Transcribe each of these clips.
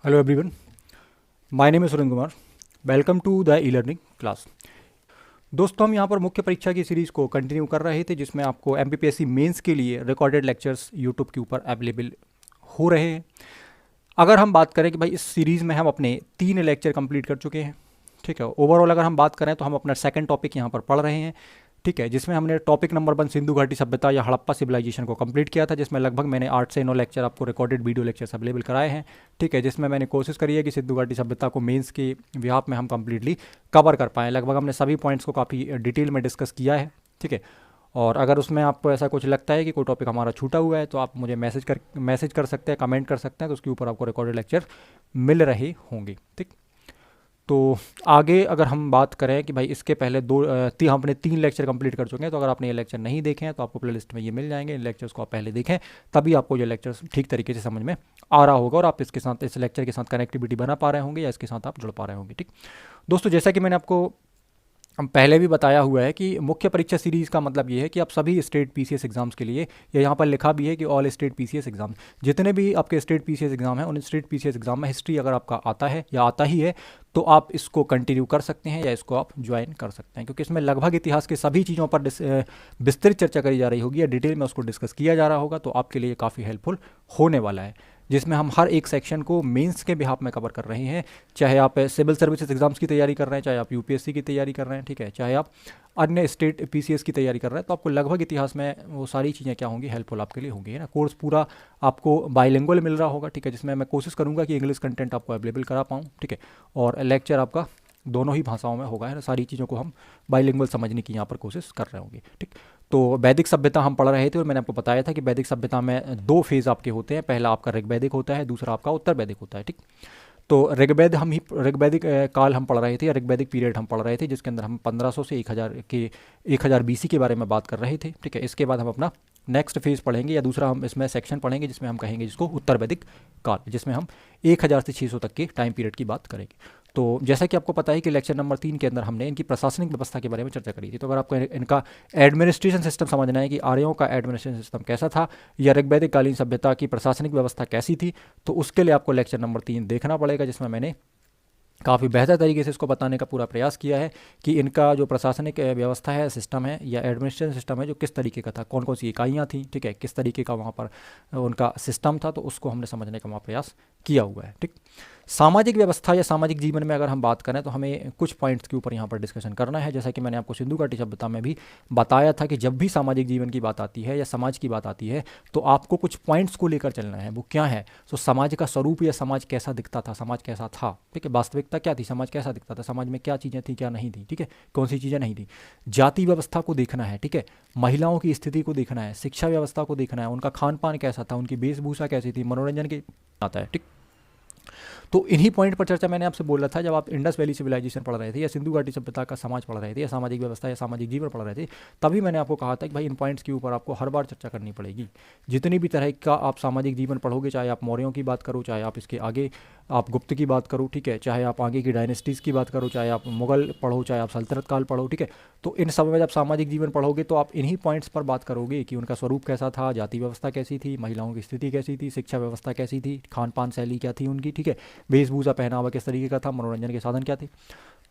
Hello everyone, my name is Surendra Kumar. Welcome to the e learning class. दोस्तों, हम यहाँ पर मुख्य परीक्षा की सीरीज़ को कंटिन्यू कर रहे थे, जिसमें आपको एमपीपीएससी मेंस के लिए रिकॉर्डेड लेक्चर्स यूट्यूब के ऊपर अवेलेबल हो रहे हैं। अगर हम बात करें कि भाई इस सीरीज़ में हम अपने 3 लेक्चर कंप्लीट कर चुके हैं, ठीक है। ओवरऑल अगर हम बात करें तो हम अपना सेकंड टॉपिक यहाँ पर पढ़ रहे हैं, ठीक है, जिसमें हमने टॉपिक नंबर 1 सिंधु घाटी सभ्यता या हड़प्पा सिविलाइजेशन को कंप्लीट किया था, जिसमें लगभग मैंने 8 से 9 लेक्चर आपको रिकॉर्डेड वीडियो लेक्चर्स अवेलेबल कराए हैं, ठीक है। जिसमें मैंने कोशिश करी है कि सिंधु घाटी सभ्यता को मेंस के व्याप में हम कंप्लीटली कवर कर पाएँ। लगभग हमने सभी पॉइंट्स को काफ़ी डिटेल में डिस्कस किया है, ठीक है। और अगर उसमें आपको ऐसा कुछ लगता है कि कोई टॉपिक हमारा छूटा हुआ है तो आप मुझे मैसेज कर सकते हैं, कमेंट कर सकते हैं, तो उसके ऊपर आपको रिकॉर्डेड लेक्चर मिल रहे होंगे, ठीक। तो आगे अगर हम बात करें कि भाई इसके पहले हम अपने 3 लेक्चर कंप्लीट कर चुके हैं, तो अगर आपने ये लेक्चर नहीं देखे हैं तो आपको प्लेलिस्ट में ये मिल जाएंगे। इन लेक्चर्स को आप पहले देखें, तभी आपको ये लेक्चर्स ठीक तरीके से समझ में आ रहा होगा और आप इसके साथ, इस लेक्चर के साथ कनेक्टिविटी बना पा रहे होंगे या इसके साथ आप जुड़ पा रहे होंगे, ठीक। दोस्तों, जैसा कि मैंने आपको पहले भी बताया हुआ है कि मुख्य परीक्षा सीरीज़ का मतलब ये है कि आप सभी स्टेट पीसीएस एग्जाम्स के लिए, या यहाँ पर लिखा भी है कि ऑल स्टेट पीसीएस एग्जाम, जितने भी आपके स्टेट पीसीएस एग्जाम हैं, उन स्टेट पीसीएस एग्जाम में हिस्ट्री अगर आपका आता है या आता ही है तो आप इसको कंटिन्यू कर सकते हैं या इसको आप ज्वाइन कर सकते हैं, क्योंकि इसमें लगभग इतिहास के सभी चीज़ों पर विस्तृत चर्चा करी जा रही होगी या डिटेल में उसको डिस्कस किया जा रहा होगा, तो आपके लिए काफ़ी हेल्पफुल होने वाला है। जिसमें हम हर एक सेक्शन को मेंस के बिहाफ में कवर कर रहे हैं, चाहे आप सिविल सर्विसेज एग्जाम्स की तैयारी कर रहे हैं, चाहे आप यूपीएससी की तैयारी कर रहे हैं, ठीक है, चाहे आप अन्य स्टेट पीसीएस की तैयारी कर रहे हैं, तो आपको लगभग इतिहास में वो सारी चीज़ें क्या होंगी, हेल्पफुल आपके लिए होंगी, है ना। कोर्स पूरा आपको बाइलिंगुअल मिल रहा होगा, ठीक है, जिसमें मैं कोशिश करूँगा कि इंग्लिश कंटेंट आपको अवेलेबल करा पाऊँ, ठीक है, और लेक्चर आपका दोनों ही भाषाओं में होगा, है ना। सारी चीज़ों को हम बाइलिंगुअल समझने की यहाँ पर कोशिश कर रहे होंगे, ठीक। तो वैदिक सभ्यता हम पढ़ रहे थे और मैंने आपको बताया था कि वैदिक सभ्यता में 2 फेज़ आपके होते हैं। पहला आपका ऋग्वैदिक होता है, दूसरा आपका उत्तर वैदिक होता है, ठीक। तो ऋग्वैदिक काल हम पढ़ रहे थे या ऋग्वैदिक पीरियड हम पढ़ रहे थे, जिसके अंदर हम 1500 से 1000 बीसी के बारे में बात कर रहे थे, ठीक है। इसके बाद हम अपना नेक्स्ट फेज़ पढ़ेंगे या दूसरा हम इसमें सेक्शन पढ़ेंगे, जिसमें हम कहेंगे जिसको उत्तर वैदिक काल, जिसमें हम 1000 से 600 तक के टाइम पीरियड की बात करेंगे। तो जैसा कि आपको पता है कि लेक्चर नंबर 3 के अंदर हमने इनकी प्रशासनिक व्यवस्था के बारे में चर्चा करी थी। तो अगर आपको इनका एडमिनिस्ट्रेशन सिस्टम समझना है कि आर्यों का एडमिनिस्ट्रेशन सिस्टम कैसा था या ऋग्वैदिक कालीन सभ्यता की प्रशासनिक व्यवस्था कैसी थी, तो उसके लिए आपको लेक्चर नंबर 3 देखना पड़ेगा, जिसमें मैंने काफ़ी बेहतर तरीके से इसको बताने का पूरा प्रयास किया है कि इनका जो प्रशासनिक व्यवस्था है, सिस्टम है या एडमिनिस्ट्रेशन सिस्टम है, जो किस तरीके का था, कौन कौन सी इकाइयाँ थी, ठीक है, किस तरीके का वहाँ पर उनका सिस्टम था, तो उसको हमने समझने का वहाँ प्रयास किया हुआ है, ठीक। सामाजिक व्यवस्था या सामाजिक जीवन में अगर हम बात करें तो हमें कुछ पॉइंट्स के ऊपर यहाँ पर डिस्कशन करना है। जैसा कि मैंने आपको सिंधु घाटी सभ्यता में भी बताया था कि जब भी सामाजिक जीवन की बात आती है या समाज की बात आती है तो आपको कुछ पॉइंट्स को लेकर चलना है। वो क्या है? तो समाज का स्वरूप या समाज कैसा दिखता था, समाज कैसा था, ठीक है, वास्तविकता क्या थी, समाज कैसा दिखता था, समाज में क्या चीज़ें थी, क्या नहीं थी, ठीक है, कौन सी चीज़ें नहीं थी। जाति व्यवस्था को देखना है, ठीक है, महिलाओं की स्थिति को देखना है, शिक्षा व्यवस्था को देखना है, उनका खान पान कैसा था, उनकी वेशभूषा कैसी थी, मनोरंजन के आता है, ठीक। तो इन्हीं पॉइंट पर चर्चा मैंने आपसे बोला था जब आप इंडस वैली सिविलाइजेशन पढ़ रहे थे या सिंधु घाटी सभ्यता का समाज पढ़ रहे थे या सामाजिक व्यवस्था या सामाजिक जीवन पढ़ रहे थे, तभी मैंने आपको कहा था कि भाई इन पॉइंट्स के ऊपर आपको हर बार चर्चा करनी पड़ेगी। जितनी भी तरह का आप सामाजिक जीवन पढ़ोगे, चाहे आप मौर्यों की बात करो, चाहे आप इसके आगे आप गुप्त की बात करो, ठीक है, चाहे आप आगे की डायनेस्टीज़ की बात करो, चाहे आप मुगल पढ़ो, चाहे आप सल्तनत काल पढ़ो, ठीक है, तो इन सब में जब सामाजिक जीवन पढ़ोगे तो आप इन्हीं पॉइंट्स पर बात करोगे कि उनका स्वरूप कैसा था, जाति व्यवस्था कैसी थी, महिलाओं की स्थिति कैसी थी, शिक्षा व्यवस्था कैसी थी, खान पान शैली क्या थी उनकी, ठीक है, वेशभूषा पहनावा किस तरीके का था, मनोरंजन के साधन क्या थे।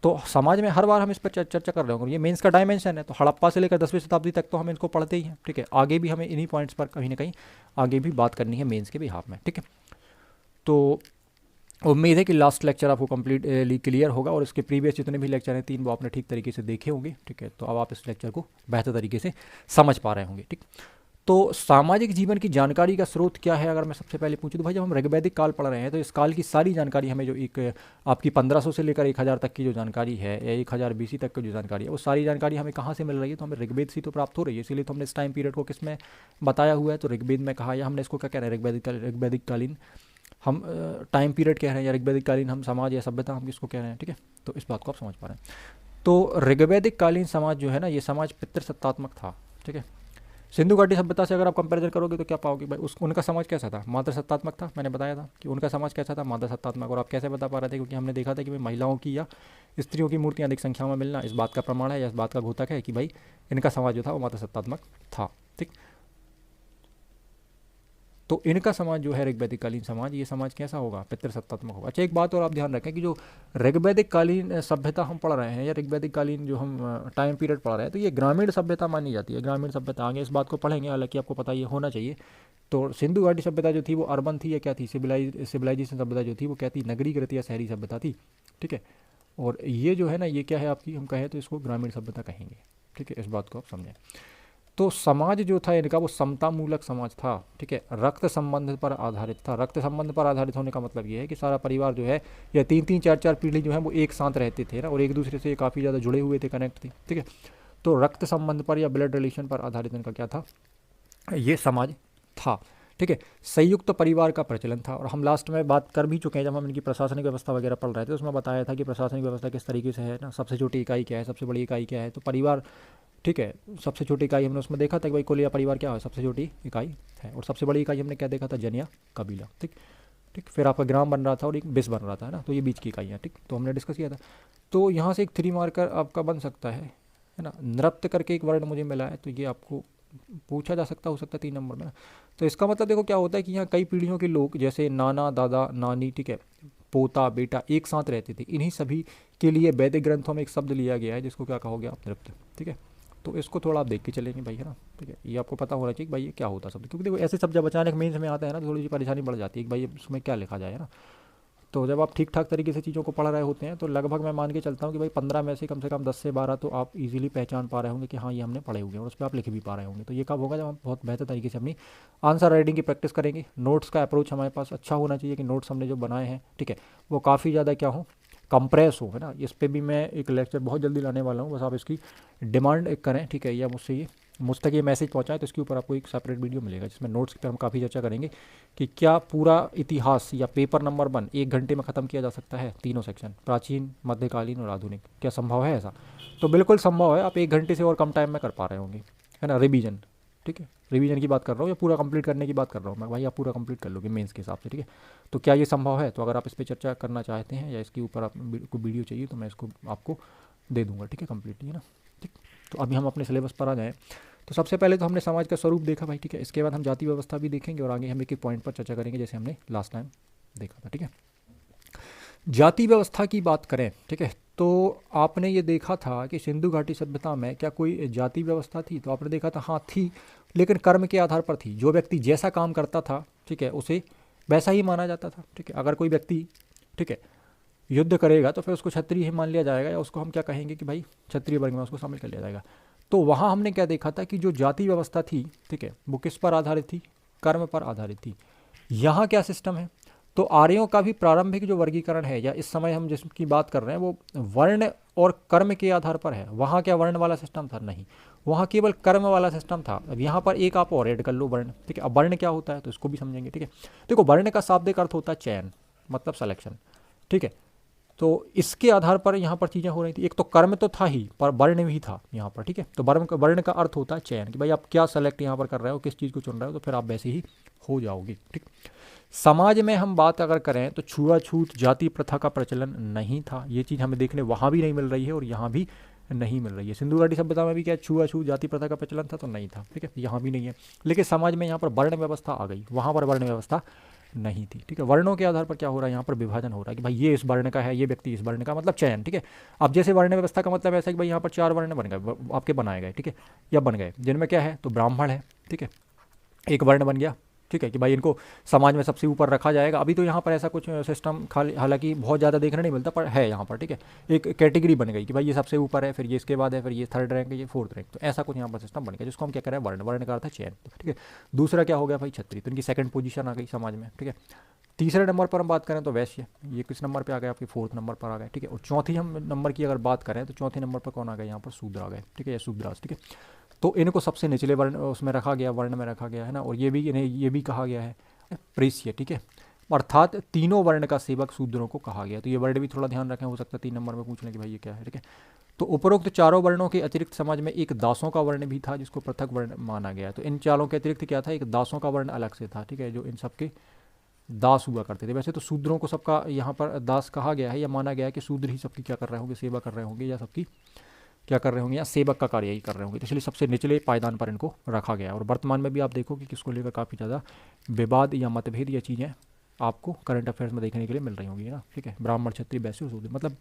तो समाज में हर बार हम इस पर चर्चा कर रहे होंगे। ये मेंस का डायमेंशन है, तो हड़प्पा से लेकर 10वीं शताब्दी तक तो हम इनको पढ़ते ही हैं, ठीक है। आगे भी हमें इन्हीं पॉइंट्स पर कहीं ना कहीं आगे भी बात करनी है मेंस के बिहाफ में, ठीक है। तो उम्मीद है कि लास्ट लेक्चर आपको कंप्लीटली क्लियर होगा और इसके प्रीवियस जितने भी लेक्चर हैं 3 वो आपने ठीक तरीके से देखे होंगे, ठीक है। तो अब आप इस लेक्चर को बेहतर तरीके से समझ पा रहे होंगे, ठीक। तो सामाजिक जीवन की जानकारी का स्रोत क्या है, अगर मैं सबसे पहले पूछूं तो भाई जब हम ऋग्वैदिक काल पढ़ रहे हैं तो इस काल की सारी जानकारी हमें जो एक आपकी 1500 से लेकर 1000 तक की जो जानकारी है या 1000 बीसी तक की जो जानकारी है, वो सारी जानकारी हमें कहाँ से मिल रही है? तो हमें ऋग्वेद से तो प्राप्त हो रही है। इसीलिए तो हमने इस टाइम पीरियड को किस में बताया हुआ है, तो ऋग्वेद में कहा, या हमने इसको क्या कह रहे हैं, ऋग्वैदिक कालीन हम टाइम पीरियड कह रहे हैं या ऋग्वैदिक कालीन हम समाज या सभ्यता हम किसको कह रहे हैं, ठीक है। तो इस बात को आप समझ पा रहे हैं। तो ऋग्वैदिक कालीन समाज जो है ना, ये समाज पितृसत्तात्मक था, ठीक है। सिंधु घाटी सभ्यता से अगर आप कंपैरिजन करोगे तो क्या पाओगे भाई, उनका समाज कैसा था? मातृसत्तात्मक था। मैंने बताया था कि उनका समाज कैसा था, मातृसत्तात्मक। और आप कैसे बता पा रहे थे? क्योंकि हमने देखा था कि भाई महिलाओं की या स्त्रियों की मूर्तियाँ अधिक संख्या में मिलना इस बात का प्रमाण है या इस बात का घोतक है कि भाई इनका समाज जो था वो मातृसत्तात्मक था, ठीक। तो इनका समाज जो है ऋग्वैदिक कालीन समाज, ये समाज कैसा होगा? पितृसत्तात्मक होगा। अच्छा, एक बात और आप ध्यान रखें कि जो ऋग्वैदिक कालीन सभ्यता हम पढ़ रहे हैं या ऋग्वैदिक कालीन जो हम टाइम पीरियड पढ़ रहे हैं, तो ये ग्रामीण सभ्यता मानी जाती है। ग्रामीण सभ्यता आगे इस बात को पढ़ेंगे, हालांकि आपको पता ये होना चाहिए। तो सिंधु घाटी सभ्यता जो थी वो अर्बन थी या क्या थी? सिविलाइजेशन सभ्यता जो थी वो क्या थी? नगरीकृत या शहरी सभ्यता थी। ठीक है, और ये जो है ना, ये क्या है आपकी, हम कहें तो इसको ग्रामीण सभ्यता कहेंगे। ठीक है, इस बात को आप समझें। तो समाज जो था इनका वो समतामूलक समाज था। ठीक है, रक्त संबंध पर आधारित था। रक्त संबंध पर आधारित होने का मतलब ये है कि सारा परिवार जो है, या 3-3 4-4 पीढ़ी जो है वो एक साथ रहते थे ना, और एक दूसरे से काफ़ी ज़्यादा जुड़े हुए थे, कनेक्ट थे। ठीक है, तो रक्त संबंध पर या ब्लड रिलेशन पर आधारित इनका क्या था? ये समाज था। ठीक है, संयुक्त परिवार का प्रचलन था। और हम लास्ट में बात कर भी चुके हैं, जब हम इनकी प्रशासनिक व्यवस्था वगैरह पढ़ रहे थे, उसमें बताया था कि प्रशासनिक व्यवस्था किस तरीके से है ना, सबसे छोटी इकाई क्या है, सबसे बड़ी इकाई क्या है। तो परिवार, ठीक है, सबसे छोटी इकाई हमने उसमें देखा था कि भाई कुल या परिवार क्या है, सबसे छोटी इकाई है। और सबसे बड़ी इकाई हमने क्या देखा था? जन या कबीला। ठीक ठीक, फिर आपका ग्राम बन रहा था और एक बिस बन रहा था, है ना, तो ये बीच की इकाइयाँ। ठीक, तो हमने डिस्कस किया था। तो यहाँ से एक 3 मार्कर आपका बन सकता है ना। नृत्य करके एक वर्ड मुझे मिला है, तो ये आपको पूछा जा सकता, हो सकता है 3 नंबर में ना। तो इसका मतलब देखो क्या होता है कि यहाँ कई पीढ़ियों के लोग, जैसे नाना, दादा, नानी, ठीक है, पोता, बेटा, एक साथ रहते थे। इन्हीं सभी के लिए वैदिक ग्रंथों में एक शब्द लिया गया है जिसको क्या कहोगे आप? नृत्य। ठीक है, तो इसको थोड़ा आप देख के चलेंगे भाई, है ना। ठीक है, ये आपको पता होना चाहिए कि भाई ये क्या होता है शब्द, क्योंकि देखो ऐसे शब्द जब अचानक मेंस में आता है ना, तो थोड़ी सी परेशानी बढ़ जाती है कि भाई उसमें क्या लिखा जाए, है ना। तो जब आप ठीक ठाक तरीके से चीज़ों को पढ़ रहे होते हैं, तो लगभग मैं मान के चलता हूँ कि भाई 15 में से कम 10 से 12 तो आप इजीली पहचान पा रहे होंगे कि हाँ ये हमने पढ़े हुए हैं, और उस पर आप लिख भी पा रहे होंगे। तो ये कब होगा? जब हम बहुत बेहतर तरीके से अपनी आंसर राइटिंग की प्रैक्टिस करेंगे। नोट्स का अप्रोच हमारे पास अच्छा होना चाहिए कि नोट्स हमने जो बनाए हैं, ठीक है, वो काफ़ी ज़्यादा क्या हो, कंप्रेस हो, है ना। इस पर भी मैं एक लेक्चर बहुत जल्दी लाने वाला हूँ, बस आप इसकी डिमांड करें, ठीक है, या मुझ तक ये मैसेज पहुंचाएं, तो इसके ऊपर आपको एक सेपरेट वीडियो मिलेगा जिसमें नोट्स पर हम काफ़ी चर्चा करेंगे कि क्या पूरा इतिहास या पेपर नंबर 1 1 घंटे में ख़त्म किया जा सकता है, तीनों सेक्शन, प्राचीन, मध्यकालीन और आधुनिक। क्या संभव है ऐसा? तो बिल्कुल संभव है। आप 1 घंटे से और कम टाइम में कर पा रहे होंगे, है ना। रिवीजन, ठीक है, रिवीजन की बात कर रहा हूँ या पूरा कंप्लीट करने की बात कर रहा हूँ मैं? भाई आप पूरा कंप्लीट कर लोगे मेंस के हिसाब से, ठीक है। तो क्या ये संभव है? तो अगर आप इस पर चर्चा करना चाहते हैं या इसके ऊपर आपको वीडियो चाहिए, तो मैं इसको आपको दे दूंगा, ठीक है, कंप्लीटली, है ना। ठीक, तो अभी हम अपने सिलेबस पर आ जाएँ। तो सबसे पहले तो हमने समाज का स्वरूप देखा भाई, ठीक है। इसके बाद हम जाति व्यवस्था भी देखेंगे और आगे हम एक पॉइंट पर चर्चा करेंगे, जैसे हमने लास्ट टाइम देखा था, ठीक है। जाति व्यवस्था की बात करें, ठीक है, तो आपने ये देखा था कि सिंधु घाटी सभ्यता में क्या कोई जाति व्यवस्था थी? तो आपने देखा था हाँ थी, लेकिन कर्म के आधार पर थी। जो व्यक्ति जैसा काम करता था, ठीक है, उसे वैसा ही माना जाता था, ठीक है। अगर कोई व्यक्ति, ठीक है, युद्ध करेगा तो फिर उसको क्षत्रिय ही मान लिया जाएगा, या उसको हम क्या कहेंगे कि भाई क्षत्रिय वर्ग में उसको शामिल कर लिया जाएगा। तो वहाँ हमने क्या देखा था कि जो जाति व्यवस्था थी, ठीक है, वो किस पर आधारित थी? कर्म पर आधारित थी। यहाँ क्या सिस्टम है? तो आर्यों का भी प्रारंभिक जो वर्गीकरण है, या इस समय हम जिसकी बात कर रहे हैं, वो वर्ण और कर्म के आधार पर है। वहाँ क्या वर्ण वाला सिस्टम था? नहीं, वहाँ केवल कर्म वाला सिस्टम था। अब यहाँ पर एक आप और ऐड कर लो, वर्ण, ठीक है। अब वर्ण क्या होता है तो इसको भी समझेंगे, ठीक है। देखो, वर्ण का शाब्दिक अर्थ होता है चयन, मतलब सिलेक्शन, ठीक है। तो इसके आधार पर यहाँ पर चीज़ें हो रही थी। एक तो कर्म तो था ही, पर वर्ण भी था यहाँ पर, ठीक है। तो वर्ण का अर्थ होता है चयन, कि भाई आप क्या सेलेक्ट यहाँ पर कर रहे हो, किस चीज़ को चुन रहे हो, तो फिर आप वैसे ही हो जाओगे, ठीक। समाज में हम बात अगर करें तो छुआछूत जाति प्रथा का प्रचलन नहीं था। ये चीज़ हमें देखने वहाँ भी नहीं मिल रही है और यहाँ भी नहीं मिल रही है। सिंधु घाटी सभ्यता में भी क्या छुआछूत जाति प्रथा का प्रचलन था? तो नहीं था, ठीक है, यहाँ भी नहीं है। लेकिन समाज में यहाँ पर वर्ण व्यवस्था आ गई, वहाँ पर वर्ण व्यवस्था नहीं थी, ठीक है। वर्णों के आधार पर क्या हो रहा है? यहाँ पर विभाजन हो रहा है कि भाई ये इस वर्ण का है, ये व्यक्ति इस वर्ण का, मतलब चयन, ठीक है। अब जैसे वर्ण व्यवस्था का मतलब ऐसा है कि भाई यहाँ पर 4 वर्ण बन गए, आपके बनाए गए, ठीक है, या बन गए, जिनमें क्या है? तो ब्राह्मण है, ठीक है, एक वर्ण बन गया, ठीक है, कि भाई इनको समाज में सबसे ऊपर रखा जाएगा। अभी तो यहाँ पर ऐसा कुछ सिस्टम खाली, हालांकि बहुत ज़्यादा देखने नहीं मिलता, पर है यहाँ पर, ठीक है। एक कैटेगरी बन गई कि भाई ये सबसे ऊपर है, फिर ये इसके बाद है, फिर ये 3rd रैंक है, ये 4th रैंक। तो ऐसा कुछ यहाँ पर सिस्टम बन गया, जिसको हम क्या करें? वर्ण। वर्ण का अर्थ है चयन, ठीक है। दूसरा क्या हो गया भाई? क्षत्रिय, तो इनकी 2nd पोजीशन आ गई समाज में, ठीक है। तीसरे नंबर पर हम बात करें तो वैश्य, ये किस नंबर पे आ गए? आपके 4th नंबर पर आ गए, ठीक है। और चौथी हम नंबर की अगर बात करें तो चौथे नंबर पर कौन आ गया? यहाँ पर शूद्र आ गए, ठीक है, या शूद्रास, ठीक है। तो इनको सबसे निचले वर्ण उसमें रखा गया, वर्ण में रखा गया, है ना। और ये भी इन्हें ये भी कहा गया है प्रेष्य, ठीक है, अर्थात तीनों वर्ण का सेवक शूद्रों को कहा गया। तो ये वर्ड भी थोड़ा ध्यान रखें, हो सकता है 3 नंबर में पूछ लें कि भाई ये क्या है, ठीक है। तो उपरोक्त चारों वर्णों के अतिरिक्त समाज में एक दासों का वर्ण भी था, जिसको पृथक वर्ण माना गया। तो इन चारों के अतिरिक्त क्या था? एक दासों का वर्ण अलग से था, ठीक है, जो इन सबके दास हुआ करते थे। वैसे तो शूद्रों को सबका यहाँ पर दास कहा गया है, या माना गया है कि शूद्र ही सबकी क्या कर रहे होंगे? सेवा कर रहे होंगे, या सबकी क्या कर रहे होंगे, या सेवक का कार्य ही कर रहे होंगे। तो इसलिए सबसे निचले पायदान पर इनको रखा गया है। और वर्तमान में भी आप देखो कि किसको लेकर काफ़ी ज़्यादा विवाद या मतभेद या चीज़ें आपको करंट अफेयर्स में देखने के लिए मिल रही होंगी ना, ठीक है। ब्राह्मण, क्षत्रिय, वैश्य, शूद्र, मतलब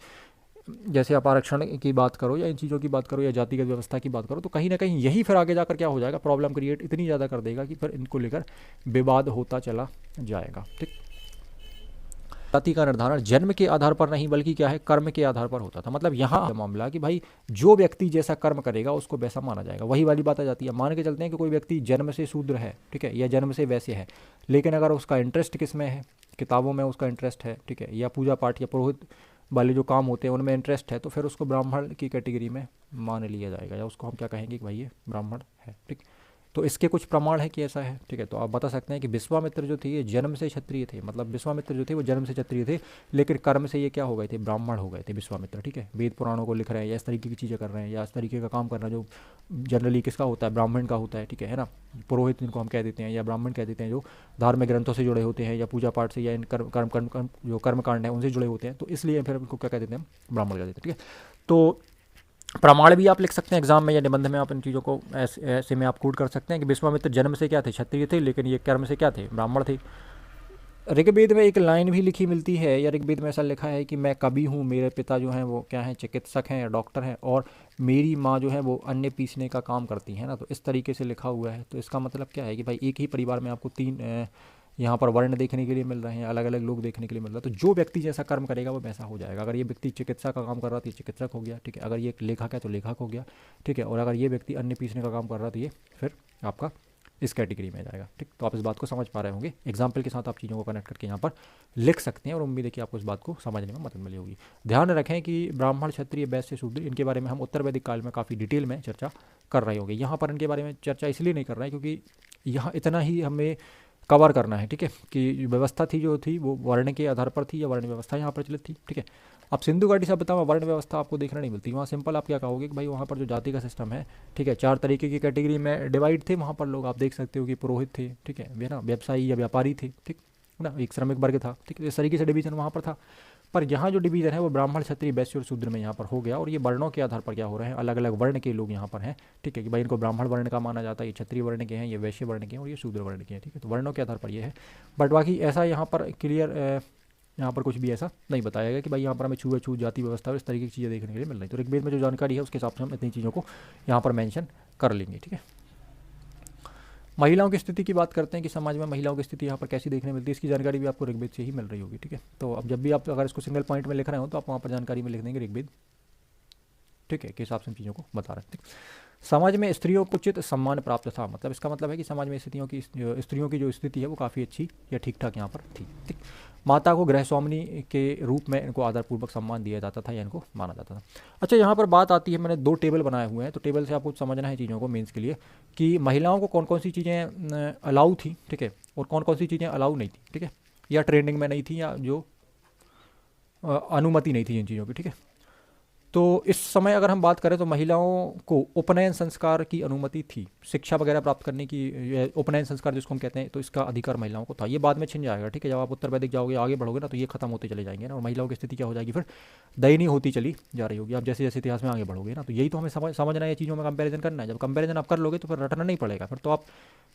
जैसे आप आरक्षण की बात करो या इन चीज़ों की बात करो या जातिगत व्यवस्था की बात करो, तो कहीं ना कहीं यही फिर आगे जाकर क्या हो जाएगा, प्रॉब्लम क्रिएट इतनी ज़्यादा कर देगा कि फिर इनको लेकर विवाद होता चला जाएगा, ठीक। जाति का निर्धारण जन्म के आधार पर नहीं बल्कि क्या है, कर्म के आधार पर होता था। मतलब यहाँ मामला कि भाई जो व्यक्ति जैसा कर्म करेगा उसको वैसा माना जाएगा। वही वाली बात आ जाती है, मान के चलते हैं कि कोई व्यक्ति जन्म से शूद्र है, ठीक है, या जन्म से वैसे है, लेकिन अगर उसका इंटरेस्ट किस में है, किताबों में उसका इंटरेस्ट है, ठीक है, या पूजा पाठ या पुरोहित वाले जो काम होते हैं उनमें इंटरेस्ट है, तो फिर उसको ब्राह्मण की कैटेगरी में मान लिया जाएगा, या उसको हम क्या कहेंगे कि भाई ये ब्राह्मण है, ठीक। तो इसके कुछ प्रमाण है कि ऐसा है, ठीक है। तो आप बता सकते हैं कि विश्वामित्र जो थे ये जन्म से क्षत्रिय थे, मतलब विश्वामित्र जो थे वो जन्म से क्षत्रिय थे, लेकिन कर्म से ये क्या हो गए थे, ब्राह्मण हो गए थे विश्वामित्र, ठीक है। वेद पुराणों को लिख रहे हैं या इस तरीके की चीज़ें कर रहे हैं या इस तरीके का काम करना जो जनरली किसका होता है, ब्राह्मण का होता है, ठीक है ना। पुरोहित जिनको हम कह देते हैं या ब्राह्मण कह देते हैं, जो धार्मिक ग्रंथों से जुड़े होते हैं या पूजा पाठ से या इन कर्म जो कर्मकांड है उनसे जुड़े होते हैं, तो इसलिए फिर उनको क्या कह देते हैं, ब्राह्मण कह देते हैं, ठीक है। तो प्रमाण भी आप लिख सकते हैं एग्जाम में या निबंध में, आप इन चीज़ों को ऐसे में आप कोट कर सकते हैं कि विश्वामित्र जन्म से क्या थे, क्षत्रिय थे, लेकिन ये कर्म से क्या थे, ब्राह्मण थे। ऋग्वेद में एक लाइन भी लिखी मिलती है, या ऋग्वेद में ऐसा लिखा है कि मैं कवि हूँ, मेरे पिता जो हैं वो क्या हैं, चिकित्सक हैं या डॉक्टर हैं, और मेरी माँ जो है वो अन्य पीसने का काम करती है ना। तो इस तरीके से लिखा हुआ है। तो इसका मतलब क्या है कि भाई एक ही परिवार में आपको तीन यहाँ पर वर्ण देखने के लिए मिल रहे हैं, अलग अलग लोग देखने के लिए मिल रहा है। तो जो व्यक्ति जैसा कर्म करेगा वो वैसा हो जाएगा। अगर ये व्यक्ति चिकित्सा का काम कर रहा था ये चिकित्सक हो गया, ठीक है। अगर ये लेखक है तो लेखक हो गया, ठीक है। और अगर ये व्यक्ति अन्य पीसने का काम कर रहा था ये फिर आपका इस कैटेगरी में जाएगा, ठीक। तो आप इस बात को समझ पा रहे होंगे, एग्जाम्पल के साथ आप चीज़ों को कनेक्ट करके यहाँ पर लिख सकते हैं, और उम्मीद है कि आपको इस बात को समझने में मदद मिली होगी। ध्यान रखें कि ब्राह्मण, क्षत्रिय, वैश्य, शूद्र, इनके बारे में हम उत्तर वैदिक काल में काफ़ी डिटेल में चर्चा कर रहे होंगे। यहाँ पर इनके बारे में चर्चा इसलिए नहीं कर रहे हैं क्योंकि यहाँ इतना ही हमें कवर करना है, ठीक है, कि व्यवस्था थी जो थी वो वर्ण के आधार पर थी या वर्ण व्यवस्था यहाँ प्रचलित थी, ठीक है। अब सिंधु घाटी सभ्यता में वर्ण व्यवस्था आपको देखने नहीं मिलती। वहाँ सिंपल आप क्या कहोगे कि भाई वहाँ पर जो जाति का सिस्टम है, ठीक है, 4 तरीके की कैटेगरी में डिवाइड थे वहाँ पर लोग। आप देख सकते हो कि पुरोहित थे, ठीक है, वे ना व्यवसायी या व्यापारी थे, ठीक ना, एक श्रमिक वर्ग था, ठीक है। इस तरीके से डिवीजन वहाँ पर था। पर यहाँ जो डिवीज़न है वो ब्राह्मण, क्षत्रिय, वैश्य और शूद्र में यहाँ पर हो गया। और ये वर्णों के आधार पर क्या हो रहे हैं, अलग अलग वर्ण के लोग यहाँ पर हैं, ठीक है, कि भाई इनको ब्राह्मण वर्ण का माना जाता है, ये क्षत्रिय वर्ण के हैं, ये वैश्य वर्ण के हैं और ये शूद्र वर्ण के हैं, ठीक है। तो वर्णों के आधार पर ये है। बट बाकी ऐसा यहाँ पर क्लियर यहाँ पर कुछ भी ऐसा नहीं बताया गया कि भाई यहाँ पर हमें छूत जाति व्यवस्था और इस तरीके की चीज़ें देखने के लिए मिल रही। तो ऋग्वेद में जो जानकारी है उसके हिसाब से हम इतनी चीज़ों को यहाँ पर मेंशन कर लेंगे, ठीक है। महिलाओं की स्थिति की बात करते हैं कि समाज में महिलाओं की स्थिति यहाँ पर कैसी देखने मिलती है, इसकी जानकारी भी आपको ऋग्वेद से ही मिल रही होगी, ठीक है। तो अब जब भी आप अगर इसको सिंगल पॉइंट में लिख रहे हो तो आप वहाँ पर जानकारी में लिख देंगे ऋग्वेद, ठीक है, के हिसाब से हम चीज़ों को बता रहे हैं। समाज में स्त्रियों को उचित सम्मान प्राप्त था, मतलब इसका मतलब है कि समाज में स्त्रियों की जो स्थिति है वो काफ़ी अच्छी या ठीक ठाक यहाँ पर थी, ठीक। माता को गृह स्वामिनी के रूप में इनको आदरपूर्वक सम्मान दिया जाता था या इनको माना जाता था। अच्छा, यहाँ पर बात आती है, मैंने 2 टेबल बनाए हुए हैं, तो टेबल से आपको समझना है चीज़ों को मेंस के लिए कि महिलाओं को कौन कौन सी चीज़ें अलाउ थी, ठीक है, और कौन कौन सी चीज़ें अलाउ नहीं थी, ठीक है, या ट्रेंडिंग में नहीं थी या जो अनुमति नहीं थी इन चीज़ों की, ठीक है। तो इस समय अगर हम बात करें तो महिलाओं को उपनयन संस्कार की अनुमति थी, शिक्षा वगैरह प्राप्त करने की, उपनयन संस्कार जिसको हम कहते हैं, तो इसका अधिकार महिलाओं को था। ये बाद में छिन जाएगा, ठीक है, जब आप उत्तर वैदिक जाओगे आगे बढ़ोगे ना तो ये खत्म होते चले जाएंगे ना, और महिलाओं की स्थिति क्या हो जाएगी, फिर दयनीय होती चली जा रही होगी। आप जैसे जैसे इतिहास में आगे बढ़ोगे ना, तो यही तो हमें समझना है, चीज़ों में कंपेरिजन करना है। जब कंपेरिजन आप कर लोगे तो फिर रटना नहीं पड़ेगा, फिर तो आप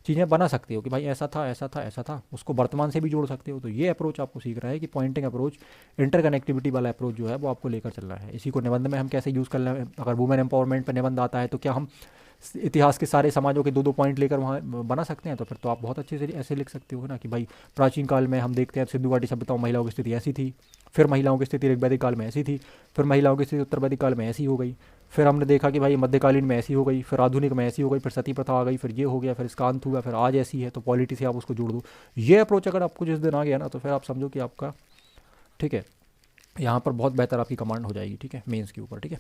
चीज़ें बना सकते हो कि भाई ऐसा था ऐसा था ऐसा था, उसको वर्तमान से भी जोड़ सकते हो। तो ये अप्रोच आपको सीख रहा है कि पॉइंटिंग अप्रोच, इंटरकनेक्टिविटी वाला अप्रोच जो है वो आपको लेकर चल रहा है। इसी को निबंध में हम कैसे यूज़ कर रहे हैं, अगर वुमेन एम्पावरमेंट पर निबंध आता है तो क्या हम इतिहास के सारे समाजों के 2-2 पॉइंट लेकर वहाँ बना सकते हैं? तो फिर तो आप बहुत अच्छे से ऐसे लिख सकते हो ना कि भाई प्राचीन काल में हम देखते हैं सिंधु घाटी सभ्यता में महिलाओं की स्थिति ऐसी थी, फिर महिलाओं की स्थिति ऋग्वैदिक काल में ऐसी थी, फिर महिलाओं की स्थिति उत्तर वैदिक काल में ऐसी हो गई, फिर हमने देखा कि भाई मध्यकालीन में ऐसी हो गई, फिर आधुनिक में ऐसी हो गई, फिर सती प्रथा आ गई, फिर ये हो गया, फिर इसका अंत हुआ, फिर आज ऐसी है। तो पॉलिटी से आप उसको जोड़ दो। ये अप्रोच अगर आपको जिस दिन आ गया ना तो फिर आप समझो कि आपका, ठीक है, यहाँ पर बहुत बेहतर आपकी कमांड हो जाएगी, ठीक है, मेंस के ऊपर, ठीक है।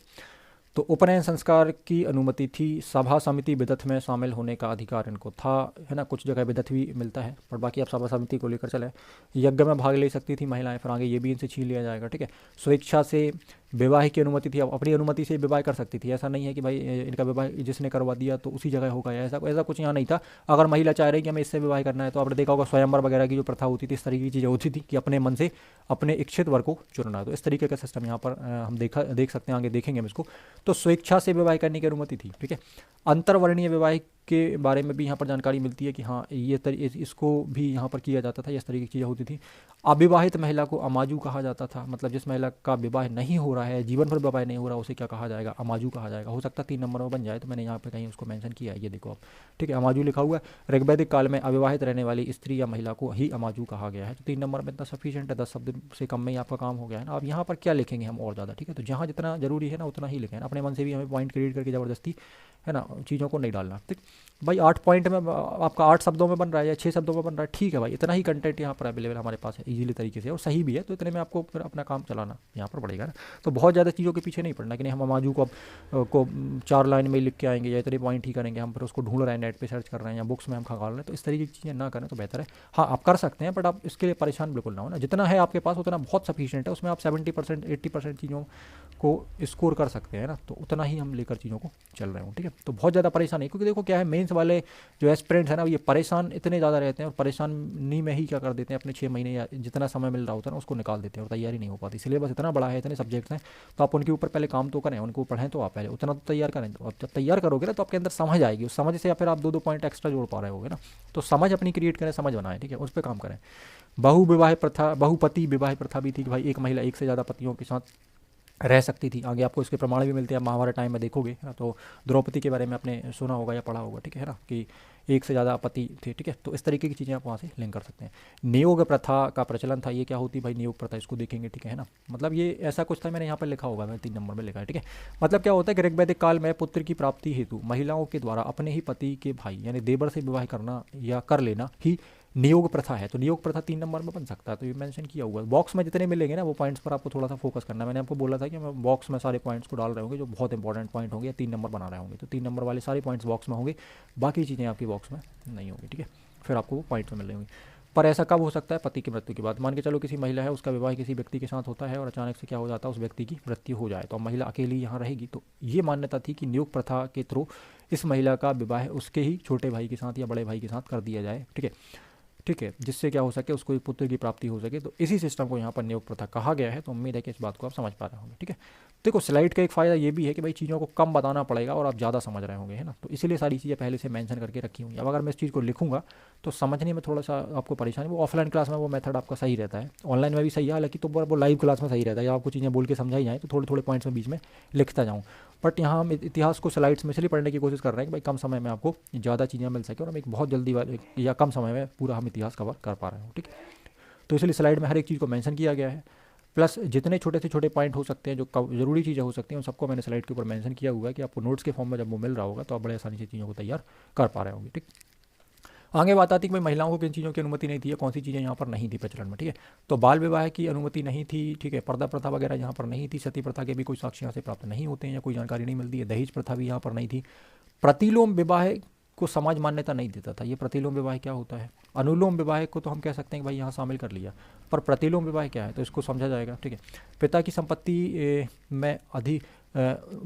तो उपनयन संस्कार की अनुमति थी, सभा समिति विदथ में शामिल होने का अधिकार इनको था, है ना। कुछ जगह विदथ भी मिलता है, पर बाकी आप सभा समिति को लेकर चले। यज्ञ में भाग ले सकती थी महिलाएं, फिर आगे ये भी इनसे छीन लिया जाएगा, ठीक है। स्वेच्छा से विवाह की अनुमति थी, अब अपनी अनुमति से विवाह कर सकती थी। ऐसा नहीं है कि भाई इनका विवाह जिसने करवा दिया तो उसी जगह होगा, या ऐसा ऐसा कुछ यहाँ नहीं था। अगर महिला चाह रही कि हमें इससे विवाह करना है तो आपने देखा होगा स्वयंवर वगैरह की जो प्रथा होती थी, इस तरीके की चीज़ें होती थी कि अपने मन से अपने इच्छित वर को चुनना। तो इस तरीके का सिस्टम यहाँ पर हम देख सकते हैं, आगे देखेंगे हम इसको। तो स्वेच्छा से विवाह करने की अनुमति थी, ठीक है। अंतर्वर्णीय विवाह के बारे में भी यहाँ पर जानकारी मिलती है कि हाँ ये इसको भी यहाँ पर किया जाता था, इस तरीके की चीज़ें होती थी। अविवाहित महिला को अमाजू कहा जाता था, मतलब जिस महिला का विवाह नहीं हो रहा है, जीवन भर विवाह नहीं हो रहा, उसे क्या कहा जाएगा, अमाजू कहा जाएगा। हो सकता है 3 नंबर में बन जाए, तो मैंने यहाँ पे कहीं उसको मेंशन किया है, ये देखो आप, ठीक है, अमाजू लिखा हुआ है। ऋग्वैदिक काल में अविवाहित रहने वाली स्त्री या महिला को ही अमाजू कहा गया है। तो 3 नंबर में इतना सफिशिएंट है, 10 शब्द से कम में ही आपका काम हो गया है ना। अब यहाँ पर क्या लिखेंगे हम और ज़्यादा, ठीक है, तो जहाँ जितना जरूरी है ना उतना ही लिखें, अपने मन से भी हमें पॉइंट क्रिएट करके ज़बरदस्ती है ना चीज़ों को नहीं डालना, ठीक भाई। 8 पॉइंट में आपका 8 शब्दों में बन रहा है या 6 शब्दों में बन रहा है, ठीक है भाई, इतना ही कंटेंट यहाँ पर अवेलेबल हमारे पास है इजीली तरीके से, और सही भी है, तो इतने में आपको फिर अपना काम चलाना यहाँ पर पड़ेगा ना। तो बहुत ज़्यादा चीज़ों के पीछे नहीं पड़ना कि नहीं हम अमाजू को 4 लाइन में लिख के आएंगे या इतने पॉइंट ही करेंगे, हम फिर उसको ढूंढ रहे हैं, नेट पर सर्च कर रहे हैं या बुक्स में हम खंगाल रहे हैं, तो इस तरीके की चीज़ें ना करें तो बेहतर है। हाँ आप कर सकते हैं, बट आप इसके लिए परेशान बिल्कुल ना हो ना, जितना है आपके पास उतना बहुत सफिशिएंट है, उसमें आप 70% 80% चीज़ों को स्कोर कर सकते हैं ना, तो उतना ही हम लेकर चीज़ों को चल रहे हो, ठीक है। तो बहुत ज़्यादा परेशान नहीं, क्योंकि देखो क्या है, मेंस वाले जो एस्पिरेंट्स हैं ना, ये परेशान इतने ज़्यादा रहते हैं और परेशानी में ही क्या कर देते हैं, अपने 6 महीने या जितना समय मिल रहा होता है ना उसको निकाल देते हैं और तैयारी नहीं हो पाती। सिलेबस इतना बड़ा है, इतने सब्जेक्ट्स हैं, तो आप उनके ऊपर पहले काम तो करें, उनको पढ़ें, तो आप पहले उतना तो तैयार करें। तो आप जब तैयार करोगे ना तो आपके अंदर समझ आएगी, उस समझ से या फिर आप 2-2 पॉइंट एक्स्ट्रा जोड़ पा रहे होगे ना, तो समझ अपनी क्रिएट करें, समझ बनाएं, ठीक है, उस पर काम करें। बहुविवाह प्रथा, बहुपति विवाह प्रथा भी थी कि भाई एक महिला एक से ज़्यादा पतियों के साथ रह सकती थी। आगे आपको इसके प्रमाण भी मिलते हैं, महाभारत टाइम में देखोगे है ना, तो द्रौपदी के बारे में आपने सुना होगा या पढ़ा होगा, ठीक है ना, कि एक से ज़्यादा पति थे, ठीक है। तो इस तरीके की चीज़ें आप वहाँ से लिंक कर सकते हैं। नियोग प्रथा का प्रचलन था, ये क्या होती भाई नियोग प्रथा, इसको देखेंगे, ठीक है ना। मतलब ये ऐसा कुछ था, मैंने यहाँ पर लिखा होगा, मैंने 3 नंबर में लिखा है, ठीक है। मतलब क्या होता है कि ऋग्वैदिक काल में पुत्र की प्राप्ति हेतु महिलाओं के द्वारा अपने ही पति के भाई यानी देवर से विवाह करना या कर लेना ही नियोग प्रथा है। तो नियोग प्रथा 3 नंबर में बन सकता है, तो ये मेंशन किया हुआ है। बॉक्स में जितने मिलेंगे ना वो पॉइंट्स पर आपको थोड़ा सा फोकस करना है। मैंने आपको बोला था कि मैं बॉक्स में सारे पॉइंट्स को डाल रहे होंगे जो बहुत इंपॉर्टेंट पॉइंट होंगे, 3 नंबर बना रहे होंगे, तो 3 नंबर वाले सारे पॉइंट्स बॉक्स में होंगे, बाकी चीज़ें आपकी बॉक्स में नहीं होंगी, ठीक है, फिर आपको वो पॉइंट्स में मिल रही होंगी। पर ऐसा कब हो सकता है, पति की मृत्यु के बाद। मान के चलो किसी महिला है, उसका विवाह किसी व्यक्ति के साथ होता है और अचानक से क्या हो जाता है, उस व्यक्ति की मृत्यु हो जाए, तो महिला अकेली यहाँ रहेगी। तो ये मान्यता थी कि नियोग प्रथा के थ्रू इस महिला का विवाह उसके ही छोटे भाई के साथ या बड़े भाई के साथ कर दिया जाए, ठीक है, ठीक है, जिससे क्या हो सके, उसको एक पुत्र की प्राप्ति हो सके। तो इसी सिस्टम को यहाँ पर नियोग प्रथा कहा गया है। तो उम्मीद है कि इस बात को आप समझ पा रहे होंगे, ठीक है। देखो स्लाइड का एक फ़ायदा ये भी है कि भाई चीज़ों को कम बताना पड़ेगा और आप ज़्यादा समझ रहे होंगे, है ना, तो इसीलिए सारी चीज़ें पहले से मेंशन करके रखी होंगी। अब अगर मैं इस चीज़ को लिखूंगा तो समझने में थोड़ा सा आपको परेशानी, वो ऑफलाइन क्लास में वो मेथड आपका सही रहता है, ऑनलाइन में भी सही है, हालांकि तो वो लाइव क्लास में सही रहता है, या आपको चीज़ें बोल के समझाई जाए तो थोड़े थोड़े पॉइंट्स में बीच में लिखता जाऊँ। बट यहाँ हम इतिहास को स्लाइड्स में इसलिए पढ़ने की कोशिश कर रहे हैं कि भाई कम समय में आपको ज़्यादा चीज़ें मिल सके और हम एक बहुत जल्दी या कम समय में पूरा हम इतिहास कवर कर पा रहे हो, ठीक है। तो इसलिए स्लाइड में हर एक चीज़ को मेंशन किया गया है, प्लस जितने छोटे से छोटे पॉइंट हो सकते हैं जो जरूरी चीज़ें हो सकती हैं उन सबको मैंने स्लाइड के ऊपर मेंशन किया हुआ है कि आपको नोट्स के फॉर्म में जब वो मिल रहा होगा तो आप बड़े आसानी से चीज़ों को तैयार कर पा रहे होंगे, ठीक। आगे बात आती है कि भाई महिलाओं को किन चीज़ों की अनुमति नहीं थी या कौन सी चीज़ें यहाँ पर नहीं थी प्रचलन में, ठीक है। तो बाल विवाह की अनुमति नहीं थी, ठीक है, पर्दा प्रथा वगैरह यहाँ पर नहीं थी, सती प्रथा के भी कोई साक्ष्य यहाँ से प्राप्त नहीं होते हैं या कोई जानकारी नहीं मिलती है, दहेज प्रथा भी यहाँ पर नहीं थी, प्रतिलोम विवाह को समाज मान्यता नहीं देता था। ये प्रतिलोम विवाह क्या होता है, अनुलोम विवाह को तो हम कह सकते हैं कि भाई यहाँ शामिल कर लिया, पर प्रतिलोम विवाह क्या है तो इसको समझा जाएगा, ठीक है। पिता की संपत्ति में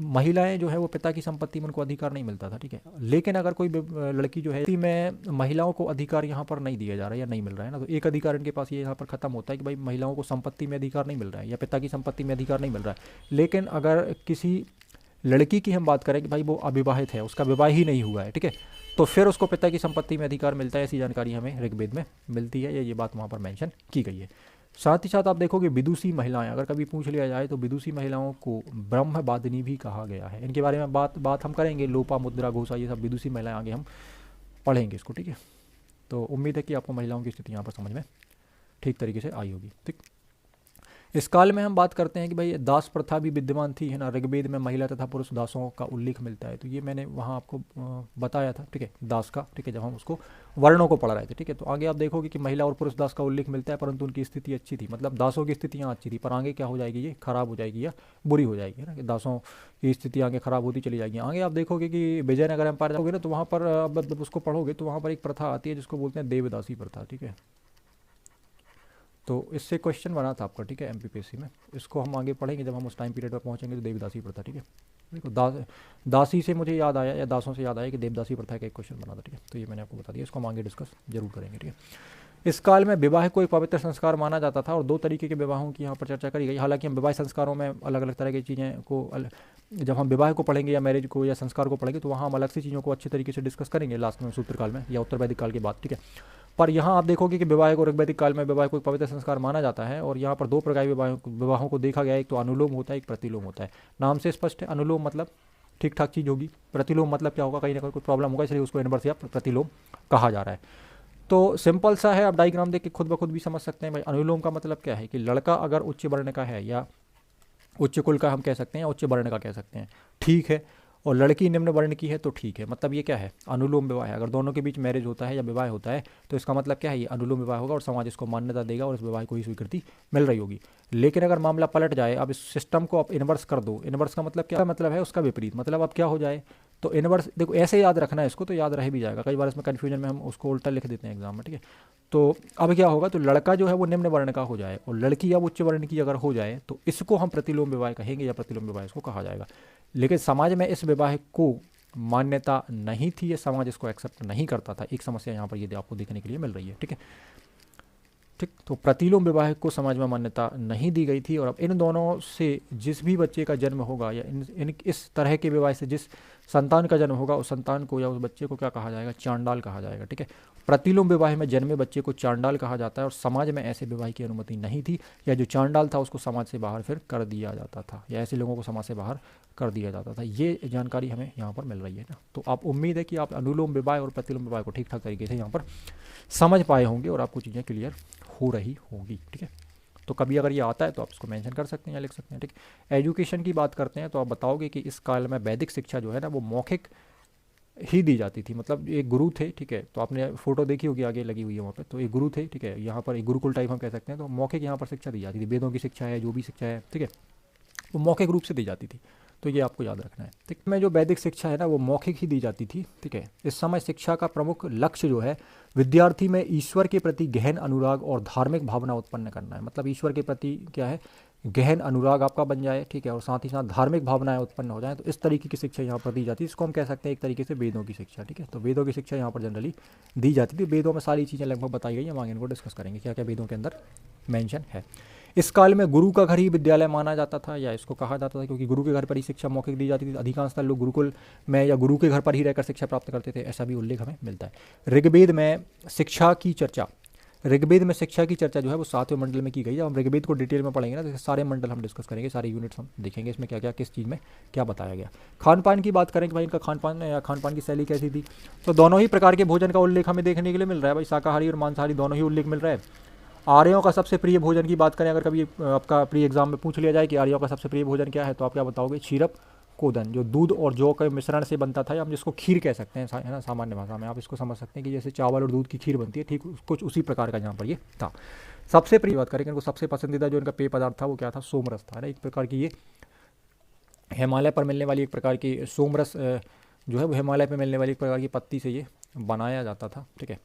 महिलाएं जो है वो पिता की संपत्ति में उनको अधिकार नहीं मिलता था, ठीक है। लेकिन अगर कोई लड़की जो है में महिलाओं को अधिकार यहाँ पर नहीं दिया जा रहा है या नहीं मिल रहा है ना, तो एक अधिकार इनके पास ये यहाँ पर खत्म होता है कि भाई महिलाओं को संपत्ति में अधिकार नहीं मिल रहा है या पिता की संपत्ति में अधिकार नहीं मिल रहा है। लेकिन अगर किसी लड़की की हम बात करें कि भाई वो अविवाहित है, उसका विवाह ही नहीं हुआ है, ठीक है, तो फिर उसको पिता की संपत्ति में अधिकार मिलता है, ऐसी जानकारी हमें ऋग्वेद में मिलती है, ये बात वहाँ पर मेंशन की गई है। साथ ही साथ आप देखोगे विदुषी महिलाएं, अगर कभी पूछ लिया जाए तो विदुषी महिलाओं को ब्रह्मवादिनी भी कहा गया है। इनके बारे में बात हम करेंगे, लोपा मुद्रा घोषा ये सब विदुषी महिलाएं आगे हम पढ़ेंगे इसको, ठीक है। तो उम्मीद है कि आपको महिलाओं की स्थिति यहाँ पर समझ में ठीक तरीके से आई होगी, ठीक। इस काल में हम बात करते हैं कि भाई दास प्रथा भी विद्यमान थी, है ना, ऋग्वेद में महिला तथा पुरुष दासों का उल्लेख मिलता है, तो ये मैंने वहाँ आपको बताया था, ठीक है, दास का, ठीक है, जब हम उसको वर्णों को पढ़ रहे थे, ठीक है। तो आगे आप देखोगे कि महिला और पुरुष दास का उल्लेख मिलता है, परंतु उनकी स्थिति अच्छी थी, मतलब दासों की स्थिति यहाँ अच्छी थी, पर आगे क्या हो जाएगी, ये खराब हो जाएगी या बुरी हो जाएगी, है ना, कि दासों की स्थिति आगे खराब होती चली जाएगी। आगे आप देखोगे कि विजयनगर एम्पायर जाओगे ना तो वहाँ पर अब उसको पढ़ोगे तो वहाँ पर एक प्रथा आती है जिसको बोलते हैं देवदासी प्रथा, ठीक है। तो इससे क्वेश्चन बना था आपका, ठीक है, एमपीपीएससी में। इसको हम आगे पढ़ेंगे जब हम उस टाइम पीरियड पर पहुँचेंगे तो देवदासी प्रथा, ठीक है। देखो दासी से मुझे याद आया, या दासों से याद आया कि देवदासी प्रथा का एक क्वेश्चन बना था, ठीक है। तो ये मैंने आपको बता दिया, इसको हम आगे डिस्कस जरूर करेंगे, ठीक है। इस काल में विवाह को एक पवित्र संस्कार माना जाता था और दो तरीके के विवाहों की यहाँ पर चर्चा करी गई। हालांकि हम विवाह संस्कारों में अलग अलग तरह की चीज़ें को जब हम विवाह को पढ़ेंगे या मैरिज को या संस्कार को पढ़ेंगे तो वहाँ हम अलग सी चीज़ों को अच्छे तरीके से डिस्कस करेंगे लास्ट में, सूत्र काल में या उत्तर वैदिक काल के बाद, ठीक है। पर यहाँ आप देखोगे कि विवाह को ऋग्वैदिक काल में विवाह को एक पवित्र संस्कार माना जाता है और यहाँ पर दो प्रकार के विवाहों को देखा गया है। एक तो अनुलोम होता है, एक प्रतिलोम होता है। नाम से स्पष्ट है, अनुलोम मतलब ठीक ठाक चीज़ होगी, प्रतिलोम मतलब क्या होगा, कहीं ना कहीं कोई प्रॉब्लम होगा, इसलिए उसको इनवर्स या प्रतिलोम कहा जा रहा है। तो सिंपल सा है, आप डायग्राम देख के खुद ब खुद भी समझ सकते हैं भाई। अनुलोम का मतलब क्या है कि लड़का अगर उच्च वर्ण का है या उच्च कुल का हम कह सकते हैं, उच्च वर्ण का कह सकते हैं, ठीक है, और लड़की निम्न वर्ण की है तो ठीक है। मतलब ये क्या है, अनुलोम विवाह है। अगर दोनों के बीच मैरिज होता है या विवाह होता है तो इसका मतलब क्या है, ये अनुलोम विवाह होगा और समाज इसको मान्यता देगा और इस विवाह को ही स्वीकृति मिल रही होगी। लेकिन अगर मामला पलट जाए, अब इस सिस्टम को आप इन्वर्स कर दो, इन्वर्स का मतलब क्या मतलब है, उसका विपरीत मतलब अब क्या हो जाए, तो इन्वर्स देखो ऐसे याद रखना है इसको, तो याद रह भी जाएगा। कई बार इसमें कन्फ्यूजन में हम उसको उल्टा लिख देते हैं एग्जाम में, ठीक है। तो अब क्या होगा, तो लड़का जो है वो निम्न वर्ण का हो जाए और लड़की अब उच्च वर्ण की अगर हो जाए तो इसको हम प्रतिलोम विवाह कहेंगे या प्रतिलोम विवाह इसको कहा जाएगा। लेकिन समाज में इस विवाह को मान्यता नहीं थी, ये समाज इसको एक्सेप्ट नहीं करता था। एक समस्या यहाँ पर ये आपको देखने के लिए मिल रही है, ठीक है। ठीक, तो प्रतिलोम विवाह को समाज में मान्यता नहीं दी गई थी और अब इन दोनों से जिस भी बच्चे का जन्म होगा या इस तरह के विवाह से जिस संतान का जन्म होगा उस संतान को या उस बच्चे को क्या कहा जाएगा, चांडाल कहा जाएगा, ठीक है। प्रतिलोम विवाह में जन्मे बच्चे को चांडाल कहा जाता है और समाज में ऐसे विवाह की अनुमति नहीं थी, या जो चांडाल था उसको समाज से बाहर फिर कर दिया जाता था, या ऐसे लोगों को समाज से बाहर कर दिया जाता था। ये जानकारी हमें यहाँ पर मिल रही है ना। तो आप उम्मीद है कि आप अनुलोम विवाह और प्रतिलोम विवाह को ठीक ठाक तरीके से यहाँ पर समझ पाए होंगे और आपको चीज़ें क्लियर हो रही होगी, ठीक है। तो कभी अगर ये आता है तो आप इसको मेंशन कर सकते हैं या लिख सकते हैं, ठीक। एजुकेशन की बात करते हैं तो आप बताओगे कि इस काल में वैदिक शिक्षा जो है ना वो मौखिक ही दी जाती थी। मतलब एक गुरु थे, ठीक है, तो आपने फोटो देखी होगी आगे लगी हुई है वहाँ पे, तो एक गुरु थे, ठीक है, यहाँ पर एक गुरुकुल टाइप हम कह सकते हैं। तो मौखिक यहाँ पर शिक्षा दी जाती थी, वेदों की शिक्षा है, जो भी शिक्षा है, ठीक है, वो मौखिक रूप से दी जाती थी। तो ये आपको याद रखना है, ठीक। में जो वैदिक शिक्षा है ना वो मौखिक ही दी जाती थी, ठीक है। इस समय शिक्षा का प्रमुख लक्ष्य जो है विद्यार्थी में ईश्वर के प्रति गहन अनुराग और धार्मिक भावना उत्पन्न करना है। मतलब ईश्वर के प्रति क्या है, गहन अनुराग आपका बन जाए, ठीक है, और साथ ही साथ धार्मिक भावनाएं उत्पन्न हो जाए। तो इस तरीके की शिक्षा यहाँ पर दी जाती है, इसको हम कह सकते हैं एक तरीके से वेदों की शिक्षा, ठीक है। तो वेदों की शिक्षा यहाँ पर जनरली दी जाती थी। वेदों में सारी चीज़ें लगभग बताई गई हैं, हम आगे इनको डिस्कस करेंगे क्या क्या वेदों के अंदर मेंशन है। इस काल में गुरु का घर ही विद्यालय माना जाता था, या इसको कहा जाता था, क्योंकि गुरु के घर पर ही शिक्षा मौखिक दी जाती थी। अधिकांशतः लोग गुरुकुल में या गुरु के घर पर ही रहकर शिक्षा प्राप्त करते थे, ऐसा भी उल्लेख हमें मिलता है। ऋग्वेद में शिक्षा की चर्चा, ऋग्वेद में शिक्षा की चर्चा जो है वो 7वें मंडल में की गई है। हम ऋग्वेद को डिटेल में पढ़ेंगे ना, तो सारे मंडल हम डिस्कस करेंगे, सारे यूनिट्स हम देखेंगे इसमें क्या क्या किस चीज़ में क्या बताया गया। खान पान की बात करें कि भाई इनका खान पान या खान पान की शैली कैसी थी, तो दोनों ही प्रकार के भोजन का उल्लेख हमें देखने के लिए मिल रहा है भाई, शाकाहारी और मांसाहारी दोनों ही उल्लेख मिल रहा है। आर्यों का सबसे प्रिय भोजन की बात करें, अगर कभी आपका प्री एग्जाम में पूछ लिया जाए कि आर्यों का सबसे प्रिय भोजन क्या है, तो आप क्या बताओगे, क्षीरप कोदन, जो दूध और जौ के मिश्रण से बनता था, या हम जिसको खीर कह सकते हैं, है ना, सामान्य भाषा में आप इसको समझ सकते हैं कि जैसे चावल और दूध की खीर बनती है, ठीक कुछ उसी प्रकार का यहाँ पर ये था। सबसे प्रिय बात करें, इनको सबसे पसंदीदा जो इनका पेय पदार्थ था वो क्या था, सोमरस था ना। एक प्रकार की ये हिमालय पर मिलने वाली एक प्रकार की सोमरस जो है वो हिमालय पर मिलने वाली एक प्रकार की पत्ती से ये बनाया जाता था, ठीक है,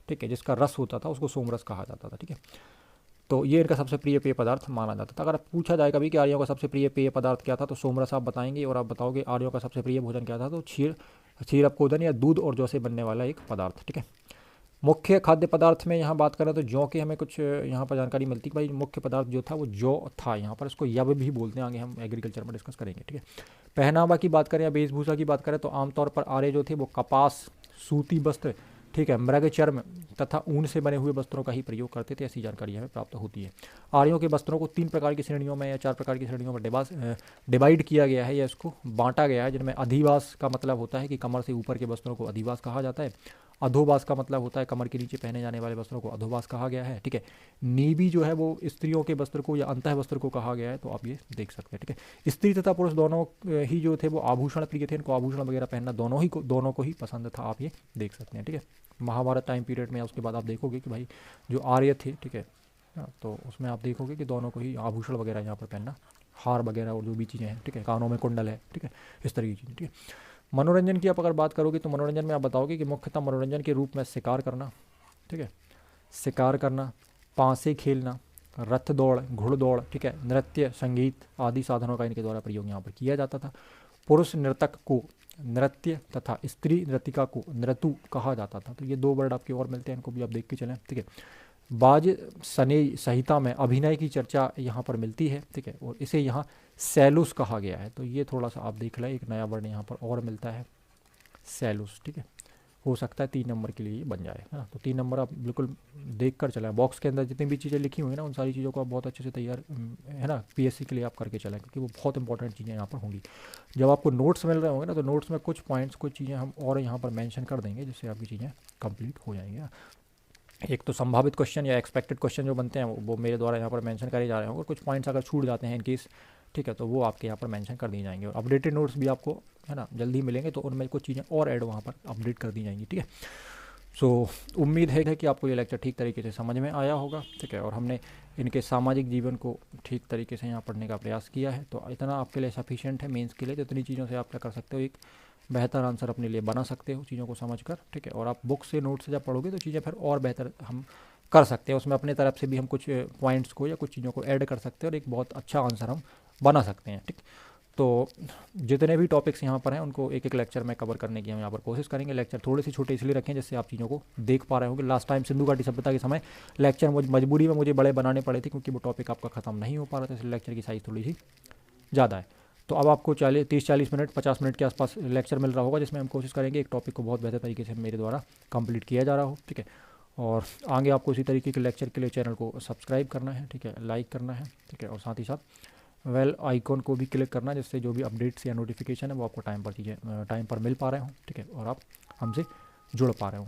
ठीक है, जिसका रस होता था उसको सोमरस कहा जाता था, ठीक है। तो ये इनका सबसे प्रिय पेय पदार्थ माना जाता था। अगर पूछा जाए कभी कि आर्यों का सबसे प्रिय पेय पदार्थ क्या था, तो सोमरस आप बताएंगे, और आप बताओगे आर्यों का सबसे प्रिय भोजन क्या था, तो क्षीरप कोदन या दूध और जौ से बनने वाला एक पदार्थ, ठीक है। मुख्य खाद्य पदार्थ में यहाँ बात करें तो जौ की हमें कुछ यहाँ पर जानकारी मिलती है भाई, मुख्य पदार्थ जो था वो जौ था। यहाँ पर इसको यव भी बोलते हैं, आगे हम एग्रीकल्चर में डिस्कस करेंगे, ठीक है। पहनावा की बात करें या वेशभूषा की बात करें तो आमतौर पर आर्य जो थे वो कपास, सूती वस्त्र, ठीक है, मृग चर्म तथा ऊन से बने हुए वस्त्रों का ही प्रयोग करते थे, ऐसी जानकारी हमें प्राप्त होती है। आर्यों के वस्त्रों को 3 प्रकार की श्रेणियों में या 4 प्रकार की श्रेणियों में डिवाइड किया गया है, या इसको बांटा गया है, जिनमें अधिवास का मतलब होता है कि कमर से ऊपर के वस्त्रों को अधिवास कहा जाता है। अधोवास का मतलब होता है कमर के नीचे पहने जाने वाले वस्त्रों को अधोवास कहा गया है, ठीक है। नीबी जो है वो स्त्रियों के वस्त्र को या अंतः वस्त्र को कहा गया है, तो आप ये देख सकते हैं, ठीक है। स्त्री तथा पुरुष दोनों ही जो थे वो आभूषण प्रिय थे, इनको आभूषण वगैरह पहनना दोनों को ही पसंद था, आप ये देख सकते हैं, ठीक है। महाभारत टाइम पीरियड में उसके बाद आप देखोगे कि भाई जो आर्य थे, ठीक है, तो उसमें आप देखोगे कि दोनों को ही आभूषण वगैरह यहाँ पर पहनना, हार वगैरह और जो भी चीज़ें हैं, ठीक है, कानों में कुंडल है, ठीक है, इस तरह की चीज़ें, ठीक है। मनोरंजन की आप अगर बात करोगे तो मनोरंजन में आप बताओगे कि मुख्यतः मनोरंजन के रूप में शिकार करना, ठीक है, शिकार करना, पांसे खेलना, रथ दौड़, घुड़दौड़, ठीक है, नृत्य, संगीत आदि साधनों का इनके द्वारा प्रयोग यहाँ पर किया जाता था। पुरुष नर्तक को नृत्य तथा स्त्री नृतिका को नृतु कहा जाता था। तो ये 2 वर्ड आपके और मिलते हैं, इनको भी आप देख के चलें, ठीक है। बाज सनेई संहिता में अभिनय की चर्चा यहाँ पर मिलती है, ठीक है, और इसे यहाँ सैलुस कहा गया है। तो ये थोड़ा सा आप देख लें, एक नया वर्ड यहाँ पर और मिलता है, सैलुस, ठीक है। हो सकता है 3 नंबर के लिए ये बन जाए, है ना। तो 3 नंबर आप बिल्कुल देख कर चलें। बॉक्स के अंदर जितनी भी चीज़ें लिखी हुई हैं ना, उन सारी चीज़ों को आप बहुत अच्छे से तैयार, है ना, पीएससी के लिए आप करके चलें, क्योंकि वो बहुत इंपॉर्टेंट चीज़ें यहाँ पर होंगी। जब आपको नोट्स मिल रहे होंगे ना, तो नोट्स में कुछ पॉइंट्स, कुछ चीज़ें हम और यहाँ पर मेंशन कर देंगे, जिससे आपकी चीज़ें कंप्लीट हो जाएंगी। एक तो संभावित क्वेश्चन या एक्सपेक्टेड क्वेश्चन जो बनते हैं वो मेरे द्वारा यहाँ पर मेंशन करे जा रहे होंगे, और कुछ पॉइंट्स अगर छूट जाते हैं इन केस, ठीक है, तो वो आपके यहाँ पर मेंशन कर दिए जाएंगे। और अपडेटेड नोट्स भी आपको, है ना, जल्दी मिलेंगे, तो उनमें कुछ चीज़ें और ऐड वहाँ पर अपडेट कर दी जाएंगी, ठीक है। सो उम्मीद है कि आपको ये लेक्चर ठीक तरीके से समझ में आया होगा, ठीक है, और हमने इनके सामाजिक जीवन को ठीक तरीके से यहाँ पढ़ने का प्रयास किया है। तो इतना आपके लिए सफिशिएंट है मेंस के लिए। तो इतनी चीज़ों से आप क्या कर सकते हो, एक बेहतर आंसर अपने लिए बना सकते हो चीज़ों को समझ कर, ठीक है। और आप बुक से, नोट से जब पढ़ोगे तो चीज़ें फिर और बेहतर हम कर सकते हैं। उसमें अपने तरफ से भी हम कुछ पॉइंट्स को या कुछ चीज़ों को ऐड कर सकते हैं, और एक बहुत अच्छा आंसर हम बना सकते हैं, ठीक। तो जितने भी टॉपिक्स यहाँ पर हैं उनको एक एक लेक्चर में कवर करने की हम यहाँ पर कोशिश करेंगे। लेक्चर थोड़े से छोटे इसलिए रखें जिससे आप चीज़ों को देख पा रहे होंगे। लास्ट टाइम सिंधु घाटी सभ्यता के समय लेक्चर मजबूरी में मुझे बड़े बनाने पड़े थे, क्योंकि वो टॉपिक आपका ख़त्म नहीं हो पा रहा था, इसलिए लेक्चर की साइज़ थोड़ी सी ज़्यादा है। तो अब आपको 30-40 मिनट, 50 मिनट के आसपास लेक्चर मिल रहा होगा, जिसमें हम कोशिश करेंगे एक टॉपिक को बहुत बेहतर तरीके से मेरे द्वारा कंप्लीट किया जा रहा हो, ठीक है। और आगे आपको इसी तरीके के लेक्चर के लिए चैनल को सब्सक्राइब करना है, ठीक है, लाइक करना है, ठीक है, और साथ ही साथ वेल आइकॉन को भी क्लिक करना, जिससे जो भी अपडेट्स या नोटिफिकेशन है वो आपको टाइम पर मिल पा रहे हों, ठीक है, और आप हमसे जुड़ पा रहे हों।